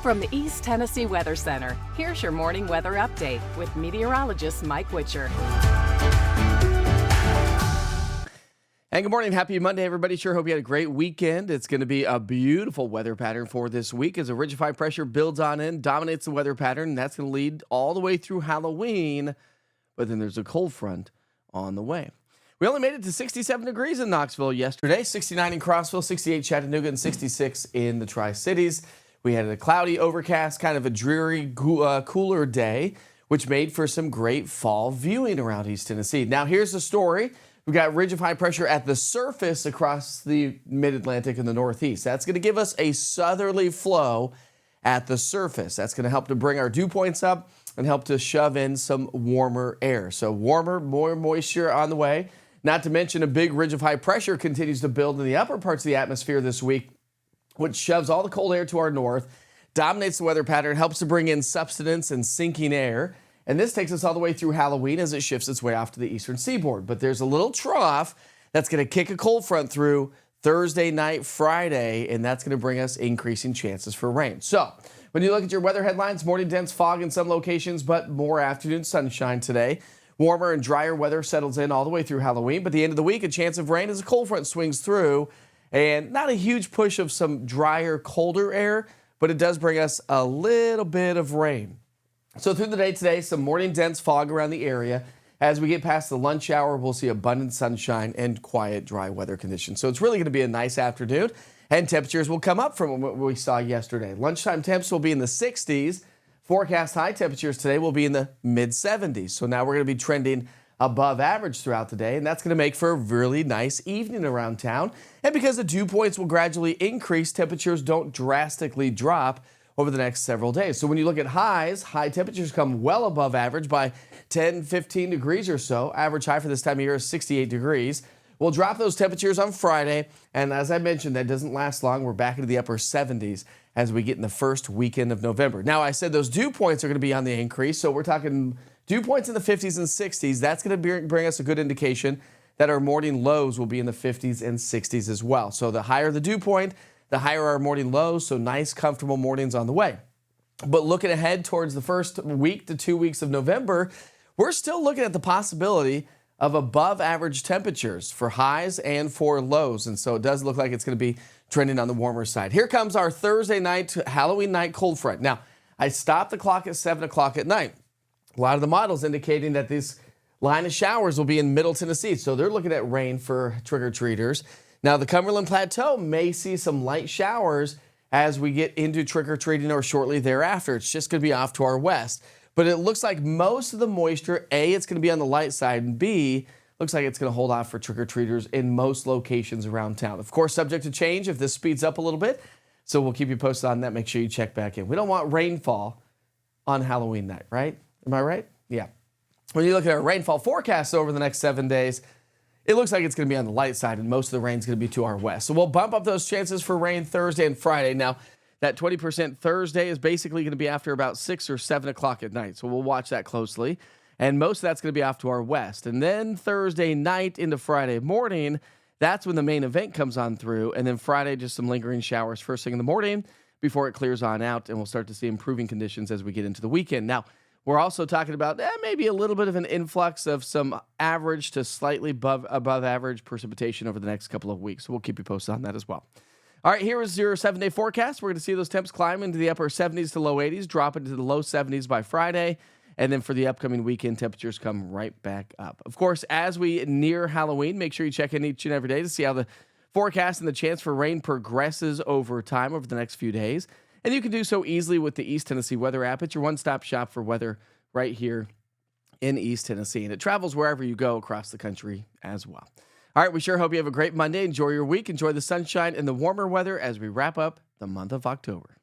From the East Tennessee Weather Center, here's your morning weather update with meteorologist Mike Witcher. And good morning. Happy Monday, everybody. Sure hope you had a great weekend. It's going to be a beautiful weather pattern for this week as a ridge of high pressure builds on in, dominates the weather pattern. And that's going to lead all the way through Halloween. But then there's a cold front on the way. We only made it to 67 degrees in Knoxville yesterday, 69 in Crossville, 68 Chattanooga, and 66 in the Tri-Cities. We had a cloudy, overcast, kind of a dreary, cooler day, which made for some great fall viewing around East Tennessee. Now, here's the story. We've got ridge of high pressure at the surface across the mid-Atlantic and the Northeast. That's going to give us a southerly flow at the surface. That's going to help to bring our dew points up and help to shove in some warmer air. So warmer, more moisture on the way. Not to mention a big ridge of high pressure continues to build in the upper parts of the atmosphere this week, which shoves all the cold air to our north, dominates the weather pattern, helps to bring in subsidence and sinking air. And this takes us all the way through Halloween as it shifts its way off to the eastern seaboard. But there's a little trough that's going to kick a cold front through Thursday night, Friday, and that's going to bring us increasing chances for rain. So when you look at your weather headlines, morning dense fog in some locations, but more afternoon sunshine today. Warmer and drier weather settles in all the way through Halloween. But at the end of the week, a chance of rain as a cold front swings through. And not a huge push of some drier, colder air, but it does bring us a little bit of rain. So through the day today, some morning dense fog around the area. As we get past the lunch hour, we'll see abundant sunshine and quiet, dry weather conditions. So it's really going to be a nice afternoon, and temperatures will come up from what we saw yesterday. Lunchtime temps will be in the 60s. Forecast high temperatures today will be in the mid-70s. So now we're going to be trending above average throughout the day, and that's going to make for a really nice evening around town. And because the dew points will gradually increase, temperatures don't drastically drop over the next several days. So when you look at highs, high temperatures come well above average by 10, 15 degrees or so. Average high for this time of year is 68 degrees. We'll drop those temperatures on Friday, and as I mentioned, that doesn't last long. We're back into the upper 70s as we get in the first weekend of November. Now, I said those dew points are going to be on the increase, so we're talking dew points in the 50s and 60s. That's going to bring us a good indication that our morning lows will be in the 50s and 60s as well. So the higher the dew point, the higher our morning lows, so nice, comfortable mornings on the way. But looking ahead towards the first week to 2 weeks of November, we're still looking at the possibility of above average temperatures for highs and for lows. And so it does look like it's going to be trending on the warmer side. Here comes our Thursday night, Halloween night cold front. Now, I stopped the clock at 7 o'clock at night. A lot of the models indicating that this line of showers will be in Middle Tennessee. So they're looking at rain for trick-or-treaters. Now, the Cumberland Plateau may see some light showers as we get into trick-or-treating or shortly thereafter. It's just going to be off to our west. But it looks like most of the moisture, A, it's going to be on the light side, and B, looks like it's going to hold off for trick-or-treaters in most locations around town. Of course, subject to change if this speeds up a little bit. So we'll keep you posted on that. Make sure you check back in. We don't want rainfall on Halloween night, right? Am I right? Yeah. When you look at our rainfall forecast over the next 7 days, it looks like it's going to be on the light side, and most of the rain is going to be to our west. So we'll bump up those chances for rain Thursday and Friday. Now, that 20% Thursday is basically going to be after about 6 or 7 o'clock at night. So we'll watch that closely. And most of that's going to be off to our west. And then Thursday night into Friday morning, that's when the main event comes on through. And then Friday, just some lingering showers first thing in the morning before it clears on out. And we'll start to see improving conditions as we get into the weekend. Now, we're also talking about maybe a little bit of an influx of some average to slightly above average precipitation over the next couple of weeks. So we'll keep you posted on that as well. All right, here is your 7-day forecast. We're going to see those temps climb into the upper 70s to low 80s, drop into the low 70s by Friday. And then for the upcoming weekend, temperatures come right back up. Of course, as we near Halloween, make sure you check in each and every day to see how the forecast and the chance for rain progresses over time over the next few days. And you can do so easily with the East Tennessee Weather app. It's your one-stop shop for weather right here in East Tennessee. And it travels wherever you go across the country as well. All right, we sure hope you have a great Monday. Enjoy your week. Enjoy the sunshine and the warmer weather as we wrap up the month of October.